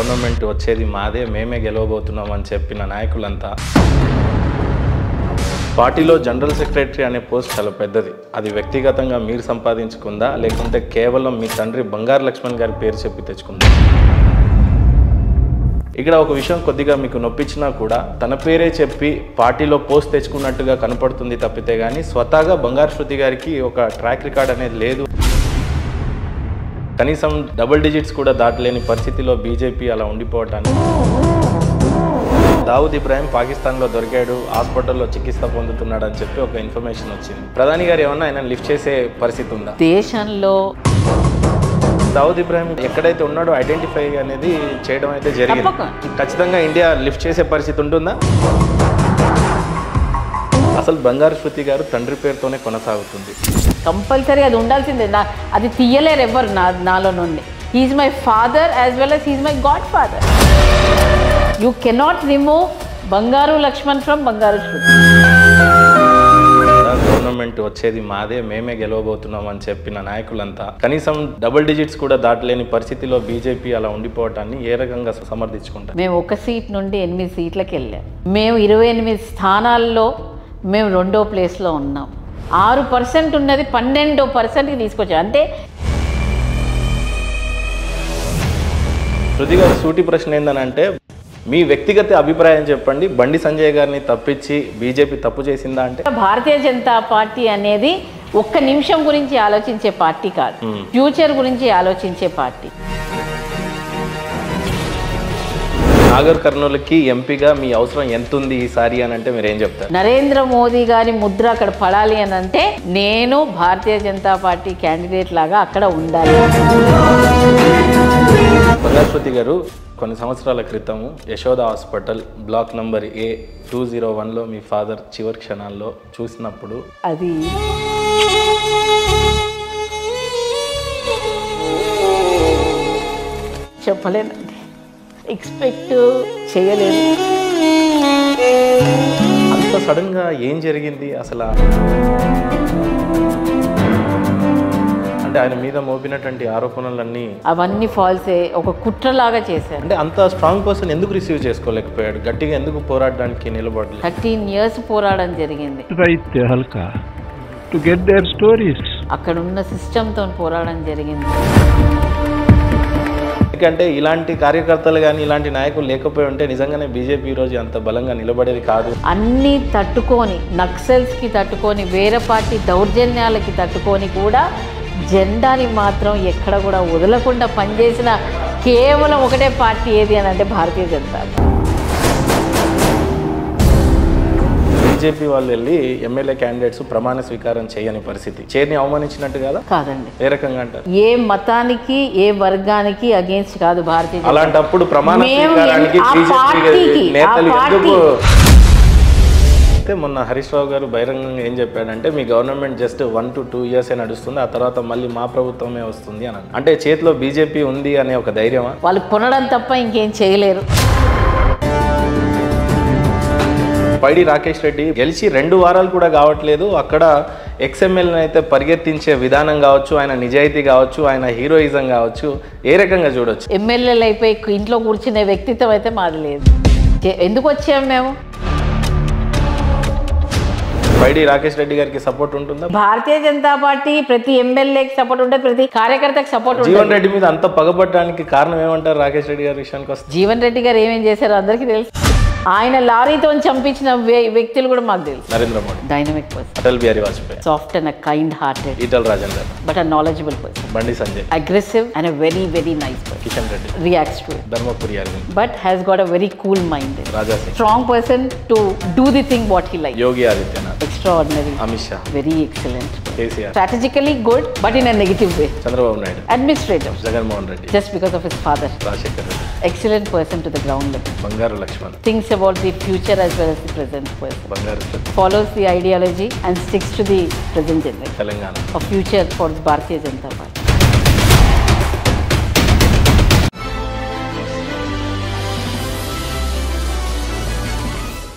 Government వచ్చేది మాదే, మేమే గెలవబోతున్నామని చెప్పిన నాయకులంతా పార్టీలో జనరల్ సెక్రటరీ అనే పోస్ట్ చాలా పెద్దది. అది వ్యక్తిగతంగా మీరు సంపాదించుకుందా లేకుంటే కేవలం మీ తండ్రి బంగారు లక్ష్మణ్ గారి పేరు చెప్పి తెచ్చుకుందా? ఇక్కడ ఒక విషయం కొద్దిగా మీకు నొప్పించినా కూడా తన పేరే చెప్పి పార్టీలో పోస్ట్ తెచ్చుకున్నట్టుగా కనపడుతుంది తప్పితే కానీ స్వతహాగా బంగారు శృతి గారికి ఒక ట్రాక్ రికార్డ్ అనేది లేదు. కనీసం డబుల్ డిజిట్స్ కూడా దాటలేని పరిస్థితిలో బీజేపీ అలా ఉండిపోవటానికి దావుద్ ఇబ్రాహిం పాకిస్తాన్లో దొరికాడు, హాస్పిటల్లో చికిత్స పొందుతున్నాడు అని చెప్పి ఒక ఇన్ఫర్మేషన్ వచ్చింది. ప్రధాని గారు ఏమన్నా ఆయన లిఫ్ట్ చేసే పరిస్థితి ఉందా? దేశంలో దావుద్ ఇబ్రాహిం ఎక్కడైతే ఉన్నాడో ఐడెంటిఫై అనేది చేయడం అయితే జరిగింది. ఖచ్చితంగా ఇండియా లిఫ్ట్ చేసే పరిస్థితి ఉంటుందా? అసలు బంగారు శృతి గారు తండ్రి పేరుతోనే కొనసాగుతుంది. కంపల్సరీ అది ఉండాల్సిందే. అది తీయలేరు ఎవరు నాలో నుండి. He is my father as well as he is my god father. You cannot remove Bangaru Lakshman from బంగారు శృతి. గవర్నమెంట్ వచ్చేది మాదే, మేమే గెలవబోతున్నాం అని చెప్పిన నాయకులంతా కనీసం డబుల్ డిజిట్స్ కూడా దాటలేని పరిస్థితిలో బీజేపీ అలా ఉండిపోవటాన్ని ఏ రకంగా సమర్థించుకుంటారు? మేము 1 సీట్ నుండి 8 సీట్లకు వెళ్ళాం. మేము 28 స్థానాల్లో మేము 2వ ప్లేస్లో ఉన్నాం. 6% ఉన్నది 12%కి తీసుకొచ్చాం. అంటే శృతి గారు సూటి ప్రశ్న ఏంటనంటే మీ వ్యక్తిగత అభిప్రాయం చెప్పండి. బండి సంజయ్ గారిని తప్పించి బీజేపీ తప్పు చేసిందా అంటే? భారతీయ జనతా పార్టీ అనేది 1 నిమిషం గురించి ఆలోచించే పార్టీ కాదు, ఫ్యూచర్ గురించి ఆలోచించే పార్టీ. నాగర్ కర్నూలుకి ఎంపీగా మీ అవసరం ఎంత ఉంది ఈసారి అని అంటే మీరు ఏం చెప్తారు? నరేంద్ర మోదీ గారి ముద్ర అక్కడ పడాలి అని అంటే నేను భారతీయ జనతా పార్టీ క్యాండిడేట్ లాగా అక్కడ ఉండాలి. బంగారు శృతి గారు కొన్ని సంవత్సరాల క్రితము యశోద హాస్పిటల్ బ్లాక్ నంబర్ A201లో మీ ఫాదర్ చివరి క్షణాల్లో చూసినప్పుడు అది చెప్పలేనండి, ఎక్స్పెక్ట్ చేయలేదు. అంత సడన్గా ఏం జరిగింది అసలు? అంటే ఆయన మీద మోపినటువంటి ఆరోపణలన్నీ అవన్నీ ఫాల్సే, ఒక కుట్రలాగా చేశారు. అంటే అంత స్ట్రాంగ్ పర్సన్ ఎందుకు రిసీవ్ చేసుకోలేకపోయాడు? గట్టిగా ఎందుకు పోరాడడానికి నిలబడలేదు? 13 years పోరాడడం జరిగింది. అక్కడ ఉన్న సిస్టమ్తో పోరాడడం జరిగింది. ఎందుకంటే ఇలాంటి కార్యకర్తలు కానీ ఇలాంటి నాయకులు లేకపోయి ఉంటే నిజంగానే బీజేపీ ఈరోజు అంత బలంగా నిలబడేది కాదు. అన్నీ తట్టుకొని, నక్సల్స్కి తట్టుకొని, వేరే పార్టీ దౌర్జన్యాలకి తట్టుకొని కూడా జెండాని మాత్రం ఎక్కడ కూడా వదలకుండా పనిచేసిన కేవలం ఒకటే పార్టీ ఏది అని అంటే భారతీయ జనతా పార్టీ. బీజేపీ వాళ్ళు వెళ్ళి ఎమ్మెల్యే క్యాండిడేట్స్ ప్రమాణ స్వీకారం చేయని పరిస్థితి, చేరిని అవమానించినట్టు కదా? కాదండి. ఏ రకంగా అంటారు? ఏ మతానికి ఏ వర్గానికి అగేన్స్ట్ కాదు భారతీయ. అలాంటప్పుడు ప్రమాణ స్వీకారానికి బీజేపీ నేతలు ఎందుకు? అయితే మొన్న హరీష్ రావు గారు బహిరంగంగా ఏం చెప్పాడంటే మీ గవర్నమెంట్ జస్ట్ 1 to 2 years నడుస్తుంది, ఆ తర్వాత మళ్ళీ మా ప్రభుత్వమే వస్తుంది అని. అంటే చేతిలో బీజేపీ ఉంది అనే ఒక ధైర్యమా? వాళ్ళు కొనడం తప్ప ఇంకేం చేయలేరు. పైడి రాకేష్ రెడ్డి గెలిచి 2 వారాలు కూడా కావట్లేదు, అక్కడ ఎక్స్ఎమ్మెల్యేని అయితే పరిగెత్తించే విధానం కావచ్చు, ఆయన నిజాయితీ కావచ్చు, ఆయన హీరోయిజం కావచ్చు, ఏ రకంగా చూడొచ్చు? ఎమ్మెల్యేలు అయిపోయి ఇంట్లో కూర్చునే వ్యక్తిత్వం అయితే మాది లేదు. ఎందుకు వచ్చాము మేము? పైడి రాకేష్ రెడ్డి గారికి సపోర్ట్ ఉంటుందా? భారతీయ జనతా పార్టీ ప్రతి ఎమ్మెల్యేకి సపోర్ట్ ఉంటుంది, ప్రతి కార్యకర్తకి సపోర్ట్ ఉంటుంది. జీవన్ రెడ్డి మీద అంత పగబట్టడానికి కారణం ఏమంటారు? రాకేష్ రెడ్డి గారి విషయానికి వస్తే జీవన్ రెడ్డి గారు ఏమేం చేశారో అందరికీ తెలుసు. ఆయన లారీతో చంపించిన వ్యక్తులు కూడా మాకు తెలుసు. Narendra Modi, dynamic person. Atal Bihari Vajpayee, soft and kind hearted. Etela Rajender, but a knowledgeable person. Bandi Sanjay, aggressive and a very nice person. Kishan Reddy, reacts to it, Dharmapuri Arvind, but has got a very cool mind. Raja Singh, strong person to do the thing what he likes. Yogi Adityanath, extraordinary. Amit Shah, very excellent. KCR, strategically good but in a negative way. Chandrababu Naidu, administrative, Jaganmohan Reddy, just because of his father. Rajasekhar Reddy, excellent person to the ground level. బంగారు Laxman, thinks about the future as well as the present person. బంగారు శృతి, follows the ideology and sticks to the present generation. Telangana, a future for Bharatiya Janata Party.